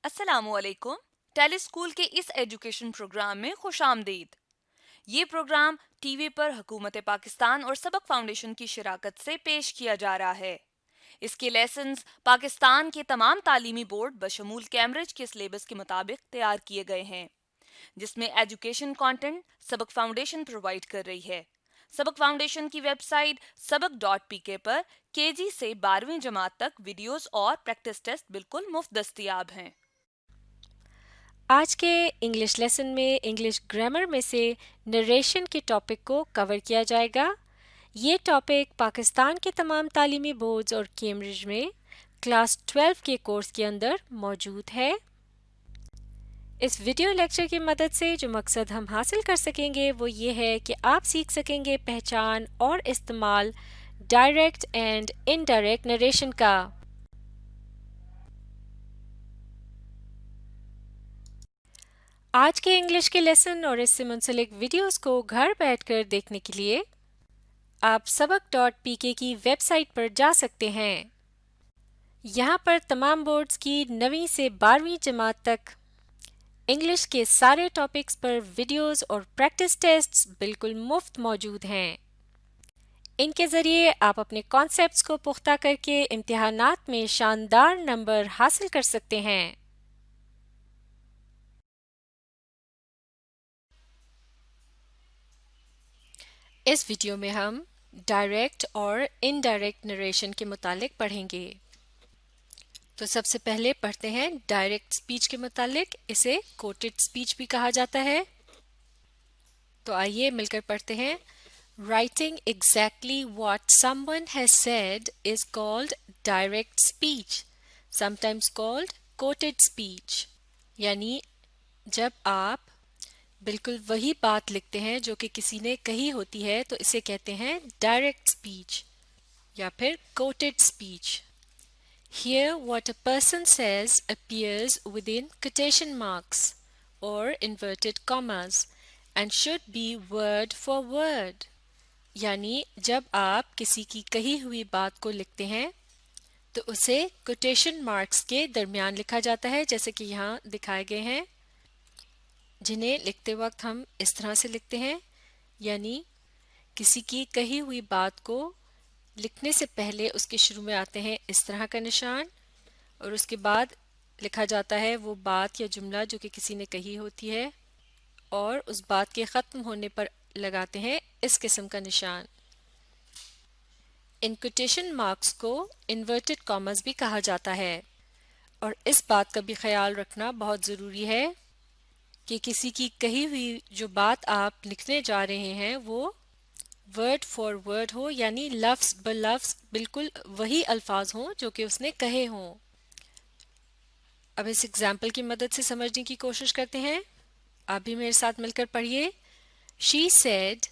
السلام علیکم. ٹیلی اسکول کے اس ایجوکیشن پروگرام میں خوش آمدید. یہ پروگرام ٹی وی پر حکومت پاکستان اور سبق فاؤنڈیشن کی شراکت سے پیش کیا جا رہا ہے. اس کے لیسنز پاکستان کے تمام تعلیمی بورڈ بشمول کیمبرج کے سلیبس کے مطابق تیار کیے گئے ہیں، جس میں ایجوکیشن کانٹینٹ سبق فاؤنڈیشن پرووائڈ کر رہی ہے. سبق فاؤنڈیشن کی ویب سائٹ sabak.pk پر KG سے 12ویں جماعت تک ویڈیوز اور پریکٹس ٹیسٹ بالکل مفت دستیاب ہیں. آج کے انگلش لیسن میں انگلش گرامر میں سے نریشن کے ٹاپک کو کور کیا جائے گا. یہ ٹاپک پاکستان کے تمام تعلیمی بورڈز اور کیمبرج میں کلاس 12 کے کورس کے اندر موجود ہے. اس ویڈیو لیکچر کی مدد سے جو مقصد ہم حاصل کر سکیں گے وہ یہ ہے کہ آپ سیکھ سکیں گے پہچان اور استعمال ڈائریکٹ اینڈ انڈائریکٹ نریشن کا. آج کے انگلش کے لیسن اور اس سے منسلک ویڈیوز کو گھر بیٹھ کر دیکھنے کے لیے آپ sabak.pk کی ویب سائٹ پر جا سکتے ہیں. یہاں پر تمام بورڈز کی 9ویں سے 12ویں جماعت تک انگلش کے سارے ٹاپکس پر ویڈیوز اور پریکٹس ٹیسٹس بالکل مفت موجود ہیں. ان کے ذریعے آپ اپنے کانسیپٹس کو پختہ کر کے امتحانات میں شاندار نمبر حاصل کر سکتے ہیں. اس ویڈیو میں ہم ڈائریکٹ اور انڈائریکٹ نریشن کے متعلق پڑھیں گے. تو سب سے پہلے پڑھتے ہیں ڈائریکٹ سپیچ کے متعلق. اسے کوٹڈ سپیچ بھی کہا جاتا ہے. تو آئیے مل کر پڑھتے ہیں. Writing exactly what someone has said is called direct speech, sometimes called quoted speech. یعنی جب آپ بالکل وہی بات لکھتے ہیں جو کہ کسی نے کہی ہوتی ہے تو اسے کہتے ہیں ڈائریکٹ اسپیچ یا پھر quoted speech. Here what a person says appears within quotation marks or inverted commas and should be word for word. یعنی جب آپ کسی کی کہی ہوئی بات کو لکھتے ہیں تو اسے کوٹیشن مارکس کے درمیان لکھا جاتا ہے جیسے کہ یہاں دکھائے گئے ہیں، جنہیں لکھتے وقت ہم اس طرح سے لکھتے ہیں. یعنی کسی کی کہی ہوئی بات کو لکھنے سے پہلے اس کے شروع میں آتے ہیں اس طرح کا نشان اور اس کے بعد لکھا جاتا ہے وہ بات یا جملہ جو کہ کسی نے کہی ہوتی ہے اور اس بات کے ختم ہونے پر لگاتے ہیں اس قسم کا نشان. ان کوٹیشن مارکس کو انورٹڈ کامز بھی کہا جاتا ہے اور اس بات کا بھی خیال رکھنا بہت ضروری ہے کہ کسی کی کہی ہوئی جو بات آپ لکھنے جا رہے ہیں وہ ورڈ فار ورڈ ہو، یعنی لفظ بلفظ بالکل وہی الفاظ ہوں جو کہ اس نے کہے ہوں. اب اس ایگزامپل کی مدد سے سمجھنے کی کوشش کرتے ہیں. آپ بھی میرے ساتھ مل کر پڑھیے. She said,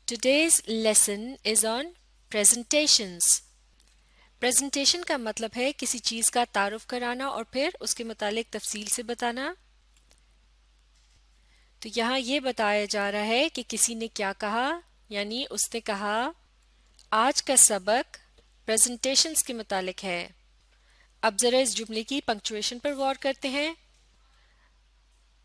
Today's lesson is on presentations. Presentation کا مطلب ہے کسی چیز کا تعارف کرانا اور پھر اس کے متعلق تفصیل سے بتانا. تو یہاں یہ بتایا جا رہا ہے کہ کسی نے کیا کہا، یعنی اس نے کہا آج کا سبق پریزنٹیشنز کے متعلق ہے. اب ذرا اس جملے کی پنکچویشن پر غور کرتے ہیں.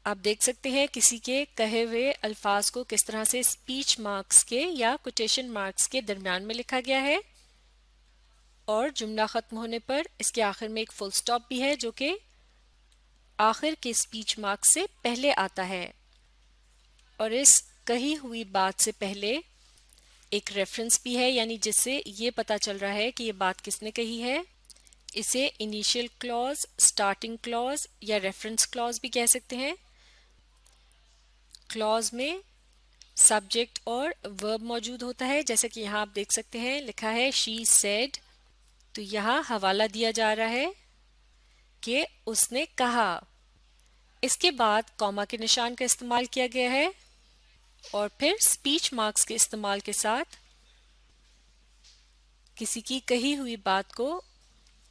آپ دیکھ سکتے ہیں کسی کے کہے ہوئے الفاظ کو کس طرح سے اسپیچ مارکس کے یا کوٹیشن مارکس کے درمیان میں لکھا گیا ہے اور جملہ ختم ہونے پر اس کے آخر میں ایک فل سٹاپ بھی ہے جو کہ آخر کے اسپیچ مارکس سے پہلے آتا ہے. اور اس کہی ہوئی بات سے پہلے ایک ریفرنس بھی ہے، یعنی جس سے یہ پتا چل رہا ہے کہ یہ بات کس نے کہی ہے. اسے انیشیل کلوز، سٹارٹنگ کلوز یا ریفرنس کلوز بھی کہہ سکتے ہیں. کلوز میں سبجیکٹ اور ورب موجود ہوتا ہے، جیسے کہ یہاں آپ دیکھ سکتے ہیں لکھا ہے شی سیڈ. تو یہاں حوالہ دیا جا رہا ہے کہ اس نے کہا. اس کے بعد کوما کے نشان کا استعمال کیا گیا ہے اور پھر اسپیچ مارکس کے استعمال کے ساتھ کسی کی کہی ہوئی بات کو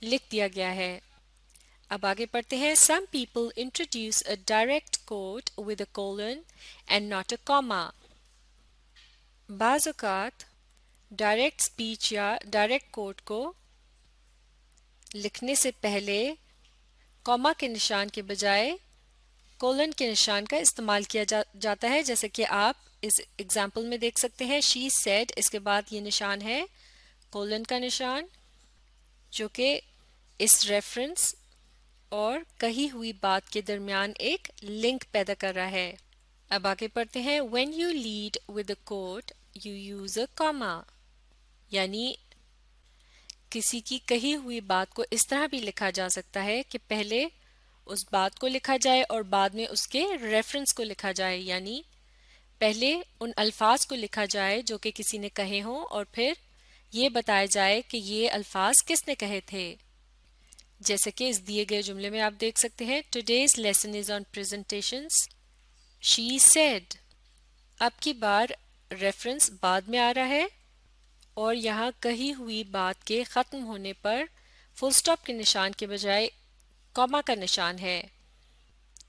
لکھ دیا گیا ہے. اب آگے پڑھتے ہیں. Some people introduce a direct quote with a colon and not a comma. بعض اوقات ڈائریکٹ اسپیچ یا ڈائریکٹ کوٹ کو لکھنے سے پہلے کاما کے نشان کے بجائے کولن کے نشان کا استعمال کیا جاتا ہے، جیسے کہ آپ اس ایگزامپل میں دیکھ سکتے ہیں. شی سیڈ، اس کے بعد یہ نشان ہے کولن کا نشان، جو کہ اس ریفرنس اور کہی ہوئی بات کے درمیان ایک لنک پیدا کر رہا ہے. اب آگے پڑھتے ہیں. When you lead with a quote, you use a comma. یعنی کسی کی کہی ہوئی بات کو اس طرح بھی لکھا جا سکتا ہے کہ پہلے اس بات کو لکھا جائے اور بعد میں اس کے ریفرنس کو لکھا جائے، یعنی پہلے ان الفاظ کو لکھا جائے جو کہ کسی نے کہے ہوں اور پھر یہ بتایا جائے کہ یہ الفاظ کس نے کہے تھے. جیسے کہ اس دیے گئے جملے میں آپ دیکھ سکتے ہیں. Today's lesson is on presentations. She said. اب کی بار ریفرنس بعد میں آ رہا ہے اور یہاں کہی ہوئی بات کے ختم ہونے پر فل سٹاپ کے نشان کے بجائے کاما کا نشان ہے،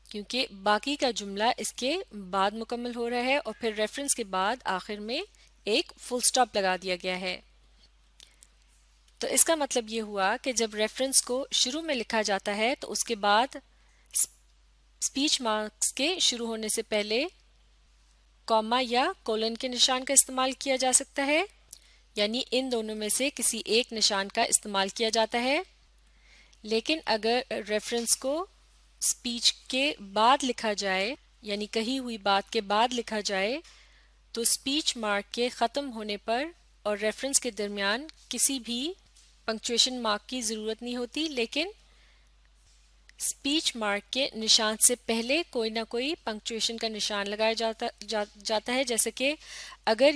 کیونکہ باقی کا جملہ اس کے بعد مکمل ہو رہا ہے اور پھر ریفرنس کے بعد آخر میں ایک فل سٹاپ لگا دیا گیا ہے. تو اس کا مطلب یہ ہوا کہ جب ریفرنس کو شروع میں لکھا جاتا ہے تو اس کے بعد اسپیچ مارکس کے شروع ہونے سے پہلے کاما یا کولن کے نشان کا استعمال کیا جا سکتا ہے، یعنی ان دونوں میں سے کسی ایک نشان کا استعمال کیا جاتا ہے. لیکن اگر ریفرنس کو اسپیچ کے بعد لکھا جائے، یعنی کہی ہوئی بات کے بعد لکھا جائے، تو اسپیچ مارک کے ختم ہونے پر اور ریفرنس کے درمیان کسی بھی پنکچویشن مارک کی ضرورت نہیں ہوتی، لیکن اسپیچ مارک کے نشان سے پہلے کوئی نہ کوئی پنکچویشن کا نشان لگایا جاتا ہے. جیسے کہ اگر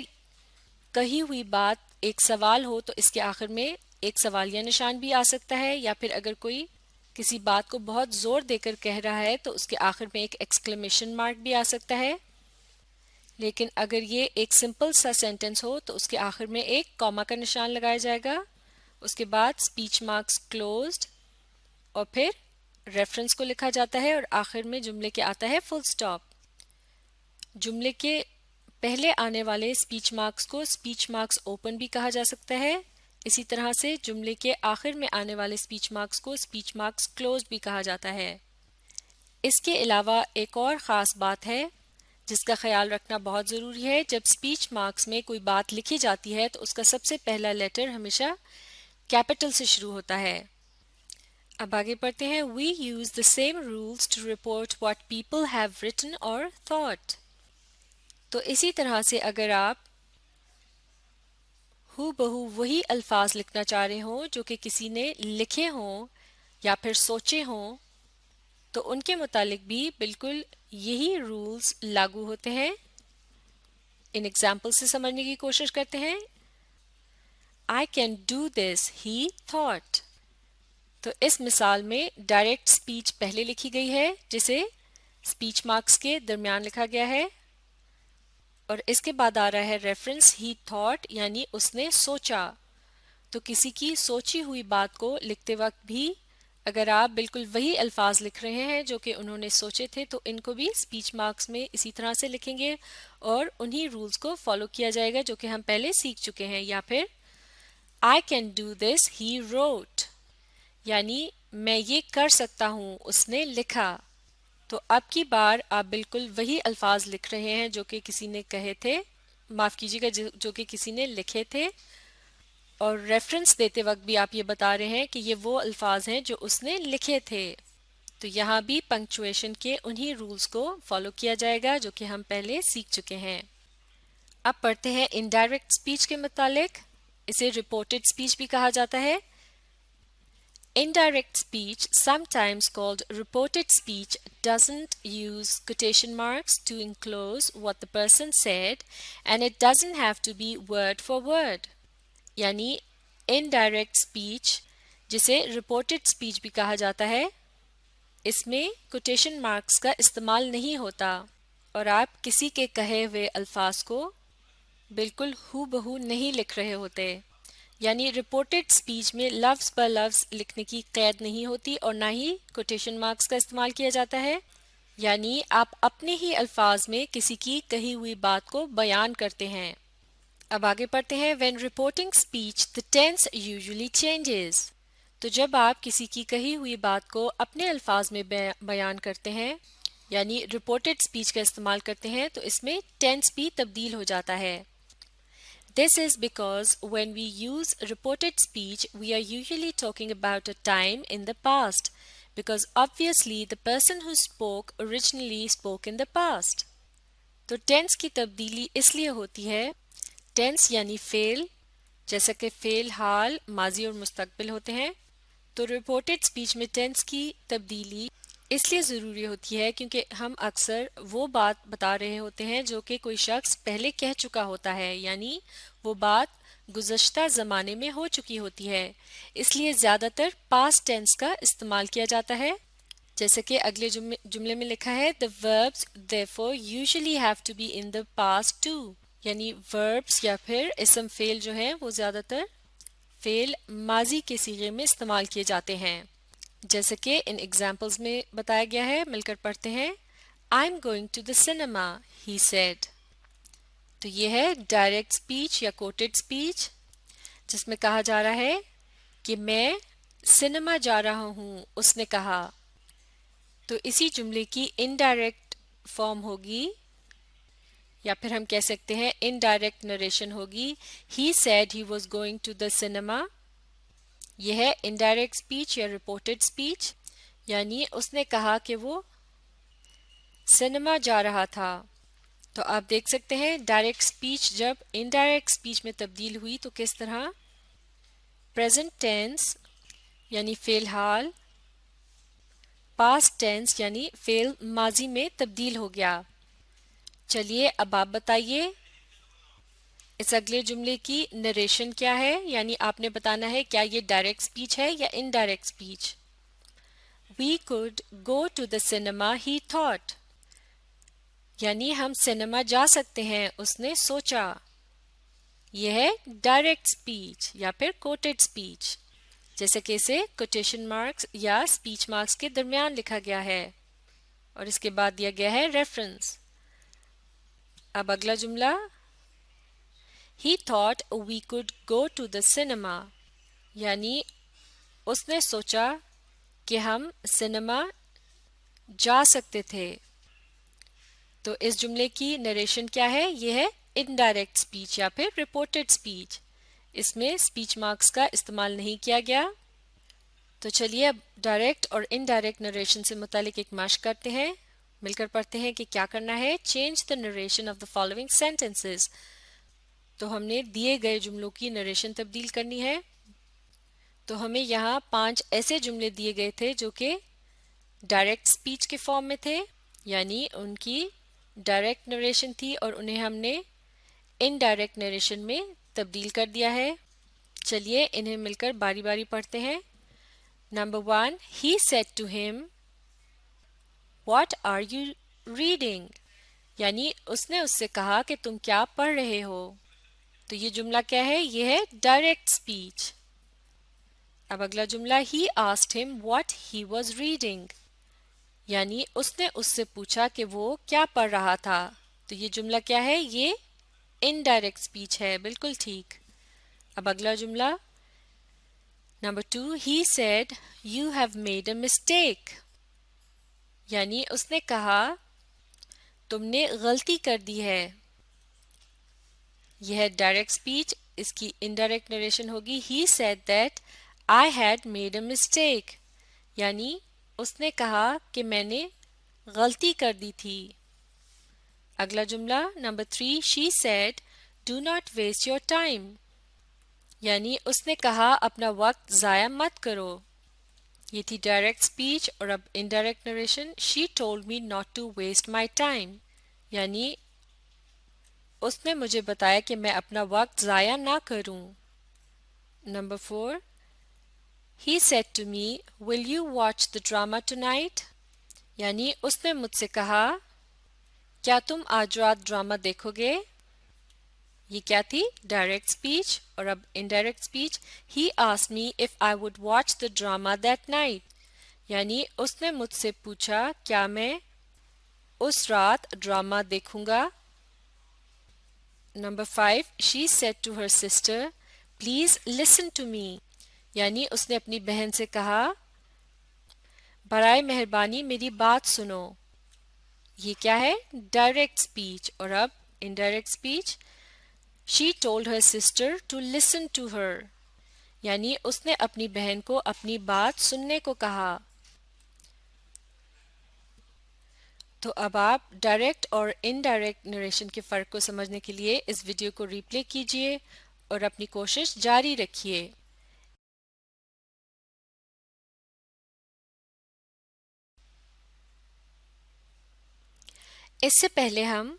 کہی ہوئی بات ایک سوال ہو تو اس کے آخر میں ایک سوالیہ نشان بھی آ سکتا ہے، یا پھر اگر کوئی کسی بات کو بہت زور دے کر کہہ رہا ہے تو اس کے آخر میں ایک ایکسکلیمیشن مارک بھی آ سکتا ہے. لیکن اگر یہ ایک سمپل سا سینٹنس ہو تو اس کے آخر میں ایک کاما کا نشان لگایا جائے گا، اس کے بعد اسپیچ مارکس کلوزڈ اور پھر ریفرنس کو لکھا جاتا ہے اور آخر میں جملے کے آتا ہے فل سٹاپ. جملے کے پہلے آنے والے اسپیچ مارکس کو اسپیچ مارکس اوپن بھی کہا جا سکتا ہے. اسی طرح سے جملے کے آخر میں آنے والے اسپیچ مارکس کو اسپیچ مارکس کلوزڈ بھی کہا جاتا ہے. اس کے علاوہ ایک اور خاص بات ہے جس کا خیال رکھنا بہت ضروری ہے. جب اسپیچ مارکس میں کوئی بات لکھی جاتی ہے تو اس کا سب سے پہلا لیٹر ہمیشہ کیپٹل سے شروع ہوتا ہے. اب آگے پڑھتے ہیں. We use the same rules to report what people have written or thought. تو اسی طرح سے اگر آپ ہو بہو وہی الفاظ لکھنا چاہ رہے ہوں جو کہ کسی نے لکھے ہوں یا پھر سوچے ہوں تو ان کے متعلق بھی بالکل یہی رولز لاگو ہوتے ہیں. ان ایگزامپل سے سمجھنے کی کوشش کرتے ہیں. I can do this, he thought. تو اس مثال میں ڈائریکٹ اسپیچ پہلے لکھی گئی ہے جسے اسپیچ مارکس کے درمیان لکھا گیا ہے، اور اس کے بعد آ رہا ہے ریفرنس ہی تھاٹ، یعنی اس نے سوچا. تو کسی کی سوچی ہوئی بات کو لکھتے وقت بھی اگر آپ بالکل وہی الفاظ لکھ رہے ہیں جو کہ انہوں نے سوچے تھے تو ان کو بھی اسپیچ مارکس میں اسی طرح سے لکھیں گے اور انہی رولز کو فالو کیا جائے گا جو کہ ہم پہلے سیکھ چکے ہیں. یا پھر I can do this, he wrote. یعنی میں یہ کر سکتا ہوں، اس نے لکھا. تو اب کی بار آپ بالکل وہی الفاظ لکھ رہے ہیں جو کہ کسی نے کہے تھے، معاف کیجیے گا، جو کہ کسی نے لکھے تھے، اور ریفرنس دیتے وقت بھی آپ یہ بتا رہے ہیں کہ یہ وہ الفاظ ہیں جو اس نے لکھے تھے. تو یہاں بھی پنکچویشن کے انہی رولز کو فالو کیا جائے گا جو کہ ہم پہلے سیکھ چکے ہیں. اب پڑھتے ہیں انڈائریکٹ اسپیچ کے متعلق. اسے رپورٹڈ اسپیچ بھی کہا جاتا ہے. Indirect speech, sometimes called reported speech, doesn't use quotation marks to enclose what the person said, and it doesn't have to be word for word. یعنی indirect speech جسے reported speech بھی کہا جاتا ہے، اس میں quotation marks کا استعمال نہیں ہوتا اور آپ کسی کے کہے ہوئے الفاظ کو بالکل ہو بہو نہیں لکھ رہے ہوتے. یعنی رپورٹڈ اسپیچ میں لفظ پر لفظ لکھنے کی قید نہیں ہوتی اور نہ ہی کوٹیشن مارکس کا استعمال کیا جاتا ہے. یعنی آپ اپنے ہی الفاظ میں کسی کی کہی ہوئی بات کو بیان کرتے ہیں. اب آگے پڑھتے ہیں. When reporting speech, the tense usually changes. تو جب آپ کسی کی کہی ہوئی بات کو اپنے الفاظ میں بیان کرتے ہیں یعنی رپورٹڈ اسپیچ کا استعمال کرتے ہیں تو اس میں ٹینس بھی تبدیل ہو جاتا ہے. This is because when we use reported speech, we are usually talking about a time in the past, because obviously the person who spoke originally spoke in the past. تو ٹینس کی تبدیلی اس لیے ہوتی ہے، ٹینس یعنی فعل، جیسا کہ فعل حال، ماضی اور مستقبل ہوتے ہیں، تو رپورٹڈ اسپیچ میں ٹینس کی تبدیلی اس لیے ضروری ہوتی ہے کیونکہ ہم اکثر وہ بات بتا رہے ہوتے ہیں جو کہ کوئی شخص پہلے کہہ چکا ہوتا ہے، یعنی وہ بات گزشتہ زمانے میں ہو چکی ہوتی ہے، اس لیے زیادہ تر پاسٹ ٹینس کا استعمال کیا جاتا ہے، جیسے کہ اگلے جملے میں لکھا ہے the verbs therefore usually have to be in the past too، یعنی verbs یا پھر اسم فعل جو ہیں وہ زیادہ تر فعل ماضی کے صیغے میں استعمال کیے جاتے ہیں، جیسے کہ ان ایگزامپلز میں بتایا گیا ہے. مل کر پڑھتے ہیں. I'm going to the cinema, he said. تو یہ ہے ڈائریکٹ اسپیچ یا کوٹڈ اسپیچ جس میں کہا جا رہا ہے کہ میں سنیما جا رہا ہوں، اس نے کہا. تو اسی جملے کی انڈائریکٹ فارم ہوگی یا پھر ہم کہہ سکتے ہیں انڈائریکٹ نریشن ہوگی he said he was going to the cinema. یہ ہے انڈائریکٹ اسپیچ یا رپورٹڈ اسپیچ، یعنی اس نے کہا کہ وہ سنیما جا رہا تھا. تو آپ دیکھ سکتے ہیں ڈائریکٹ اسپیچ جب انڈائریکٹ اسپیچ میں تبدیل ہوئی تو کس طرح پریزنٹ ٹینس یعنی فعل حال، پاسٹ ٹینس یعنی فعل ماضی میں تبدیل ہو گیا. چلیے اب آپ بتائیے اس اگلے جملے کی نریشن کیا ہے، یعنی آپ نے بتانا ہے کیا یہ ڈائریکٹ اسپیچ ہے یا indirect speech. We could go to the cinema, he thought. یعنی ہم سنیما جا سکتے ہیں، اس نے سوچا. یہ ہے ڈائریکٹ اسپیچ یا پھر کوٹڈ اسپیچ، جیسے کہ اسے کوٹیشن مارکس یا اسپیچ مارکس کے درمیان لکھا گیا ہے اور اس کے بعد دیا گیا ہے ریفرنس. اب اگلا جملہ He thought we could go to the cinema، یعنی اس نے سوچا کہ ہم سنیما جا سکتے تھے. تو اس جملے کی نریشن کیا ہے؟ یہ ہے انڈائریکٹ اسپیچ یا پھر رپورٹڈ اسپیچ، اس میں اسپیچ مارکس کا استعمال نہیں کیا گیا. تو چلیے اب ڈائریکٹ اور انڈائریکٹ نریشن سے متعلق ایک مشق کرتے ہیں، مل کر پڑھتے ہیں کہ کیا کرنا ہے. Change the narration of the following sentences. تو ہم نے دیے گئے جملوں کی نریشن تبدیل کرنی ہے. تو ہمیں یہاں 5 ایسے جملے دیے گئے تھے جو کہ ڈائریکٹ اسپیچ کے فارم میں تھے، یعنی ان کی ڈائریکٹ نریشن تھی اور انہیں ہم نے انڈائریکٹ نریشن میں تبدیل کر دیا ہے. چلیے انہیں مل کر باری باری پڑھتے ہیں. Number 1 He said to him, What are you reading؟ یعنی اس نے اس سے کہا کہ تم کیا پڑھ رہے ہو. تو یہ جملہ کیا ہے؟ یہ ہے ڈائریکٹ اسپیچ. اب اگلا جملہ He asked him what he was reading، یعنی اس نے اس سے پوچھا کہ وہ کیا پڑھ رہا تھا. تو یہ جملہ کیا ہے؟ یہ انڈائریکٹ اسپیچ ہے، بالکل ٹھیک. اب اگلا جملہ number 2 He said you have made a mistake، یعنی اس نے کہا تم نے غلطی کر دی ہے. یہ ہے ڈائریکٹ اسپیچ، اس کی انڈائریکٹ نریشن ہوگی He said that I had made a mistake، یعنی اس نے کہا کہ میں نے غلطی کر دی تھی. اگلا جملہ number 3 She said do not waste your time، یعنی اس نے کہا اپنا وقت ضائع مت کرو. یہ تھی ڈائریکٹ اسپیچ. اور اب indirect narration She told me not to waste my time، یعنی اس نے مجھے بتایا کہ میں اپنا وقت ضائع نہ کروں. Number 4 He said to me will you watch the drama tonight، یعنی اس نے مجھ سے کہا کیا تم آج رات ڈرامہ دیکھو گے. یہ کیا تھی؟ Direct speech. اور اب indirect speech He asked me if I would watch the drama that night، یعنی اس نے مجھ سے پوچھا کیا میں اس رات ڈرامہ دیکھوں گا. Number 5 She said to her sister please listen to me، یعنی اس نے اپنی بہن سے کہا برائے مہربانی میری بات سنو. یہ کیا ہے؟ Direct speech. اور اب indirect speech. She told her sister to listen to her. یعنی اس نے اپنی بہن کو اپنی بات سننے کو کہا. تو اب آپ ڈائریکٹ اور انڈائریکٹ نریشن کے فرق کو سمجھنے کے لیے اس ویڈیو کو ریپلے کیجئے اور اپنی کوشش جاری رکھیے. اس سے پہلے ہم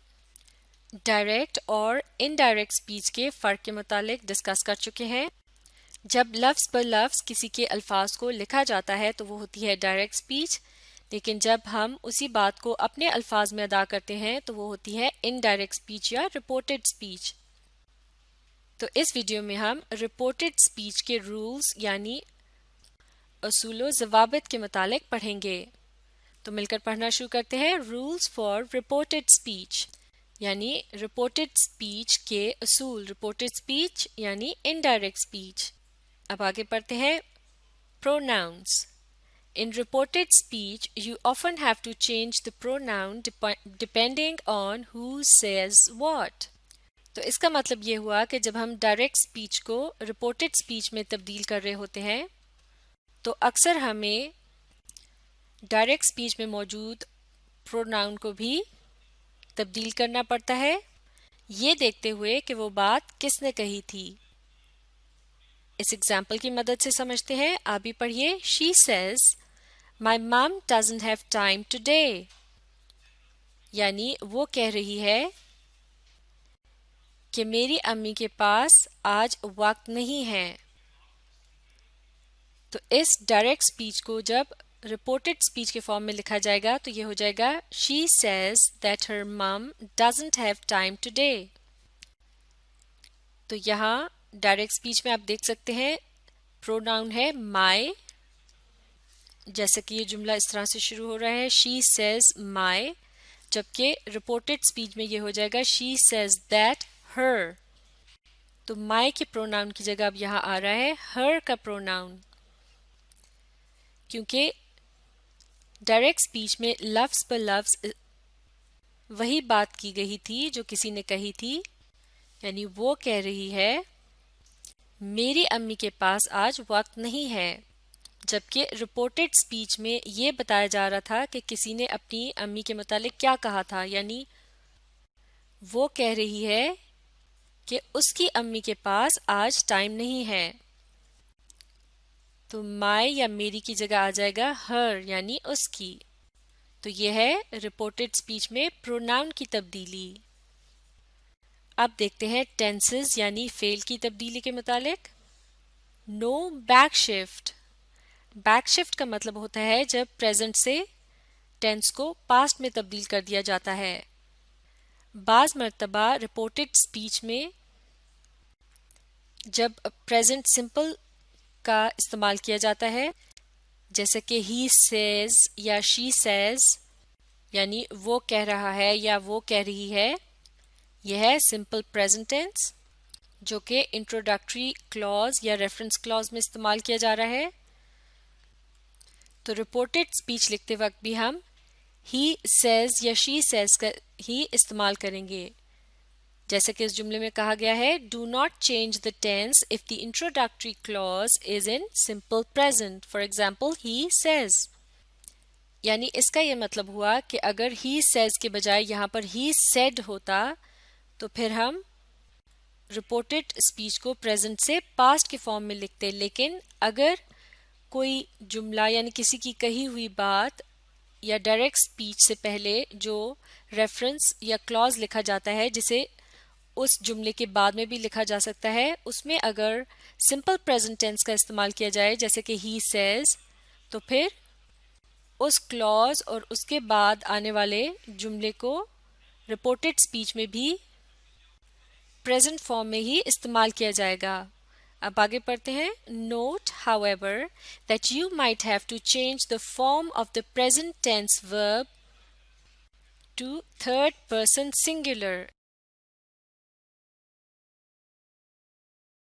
ڈائریکٹ اور انڈائریکٹ اسپیچ کے فرق کے متعلق ڈسکس کر چکے ہیں. جب لفظ پر لفظ کسی کے الفاظ کو لکھا جاتا ہے تو وہ ہوتی ہے ڈائریکٹ اسپیچ، لیکن جب ہم اسی بات کو اپنے الفاظ میں ادا کرتے ہیں تو وہ ہوتی ہے انڈائریکٹ اسپیچ یا رپورٹڈ اسپیچ. تو اس ویڈیو میں ہم رپورٹڈ اسپیچ کے رولز یعنی اصول و ضوابط کے متعلق پڑھیں گے. تو مل کر پڑھنا شروع کرتے ہیں. رولز فار رپورٹڈ اسپیچ یعنی رپورٹڈ اسپیچ کے اصول. رپورٹڈ اسپیچ یعنی انڈائریکٹ اسپیچ. اب آگے پڑھتے ہیں. pronouns. In reported speech, you often have to change the pronoun depending on who says what. تو اس کا مطلب یہ ہوا کہ جب ہم ڈائریکٹ اسپیچ کو رپورٹڈ اسپیچ میں تبدیل کر رہے ہوتے ہیں تو اکثر ہمیں ڈائریکٹ اسپیچ میں موجود پروناؤن کو بھی تبدیل کرنا پڑتا ہے، یہ دیکھتے ہوئے کہ وہ بات کس نے کہی تھی. اس ایگزامپل کی مدد سے سمجھتے ہیں. آپ بھی پڑھیے. She says, My mom doesn't have time today. یعنی وہ کہہ رہی ہے کہ میری امی کے پاس آج وقت نہیں ہے. تو اس ڈائریکٹ اسپیچ کو جب رپورٹڈ اسپیچ کے فارم میں لکھا جائے گا تو یہ ہو جائے گا She says that her mom doesn't have time today. تو یہاں ڈائریکٹ اسپیچ میں آپ دیکھ سکتے ہیں پروناؤن ہے my. جیسا کہ یہ جملہ اس طرح سے شروع ہو رہا ہے She says my. جبکہ رپورٹڈ اسپیچ میں یہ ہو جائے گا She says that her. تو my کے پروناؤن کی جگہ اب یہاں آ رہا ہے her کا پروناؤن، کیونکہ ڈائریکٹ اسپیچ میں لفظ پر لفظ وہی بات کی گئی تھی جو کسی نے کہی تھی. یعنی وہ کہہ رہی ہے میری امی کے پاس آج وقت نہیں ہے، جبکہ رپورٹڈ اسپیچ میں یہ بتایا جا رہا تھا کہ کسی نے اپنی امی کے متعلق کیا کہا تھا. یعنی وہ کہہ رہی ہے کہ اس کی امی کے پاس آج ٹائم نہیں ہے. تو my یا میری کی جگہ آ جائے گا her یعنی اس کی. تو یہ ہے رپورٹڈ اسپیچ میں پروناؤن کی تبدیلی. اب دیکھتے ہیں ٹینسز یعنی فعل کی تبدیلی کے متعلق. نو بیک شفٹ. بیک شفٹ کا مطلب ہوتا ہے جب پریزنٹ سے ٹینس کو پاسٹ میں تبدیل کر دیا جاتا ہے. بعض مرتبہ رپورٹڈ اسپیچ میں جب پریزنٹ سمپل کا استعمال کیا جاتا ہے جیسے کہ ہی سیز یا شی سیز یعنی وہ کہہ رہا ہے یا وہ کہہ رہی ہے، یہ ہے سمپل پریزنٹ ٹینس جو کہ انٹروڈکٹری کلاز یا ریفرنس کلاز میں استعمال کیا جا رہا ہے. تو رپورٹڈ اسپیچ لکھتے وقت بھی ہم ہی سیز یا شی سیز کا ہی استعمال کریں گے، جیسے کہ اس جملے میں کہا گیا ہے do not change the tense of the introductory clause is in simple present. For example he says. یعنی اس کا یہ مطلب ہوا کہ اگر ہی سیز کے بجائے یہاں پر ہی سیڈ ہوتا تو پھر ہم رپورٹڈ اسپیچ کو پریزنٹ سے پاسٹ کے فارم میں لکھتے. لیکن اگر کوئی جملہ یعنی کسی کی کہی ہوئی بات یا ڈائریکٹ اسپیچ سے پہلے جو ریفرنس یا کلاز لکھا جاتا ہے جسے اس جملے کے بعد میں بھی لکھا جا سکتا ہے، اس میں اگر سمپل پریزنٹ ٹینس کا استعمال کیا جائے جیسے کہ ہی سیز تو پھر اس کلاز اور اس کے بعد آنے والے جملے کو رپورٹڈ اسپیچ میں بھی پریزنٹ فارم میں ہی استعمال کیا جائے گا. اب آگے پڑھتے ہیں. Note however that you might have to change the form of the present tense verb to third person singular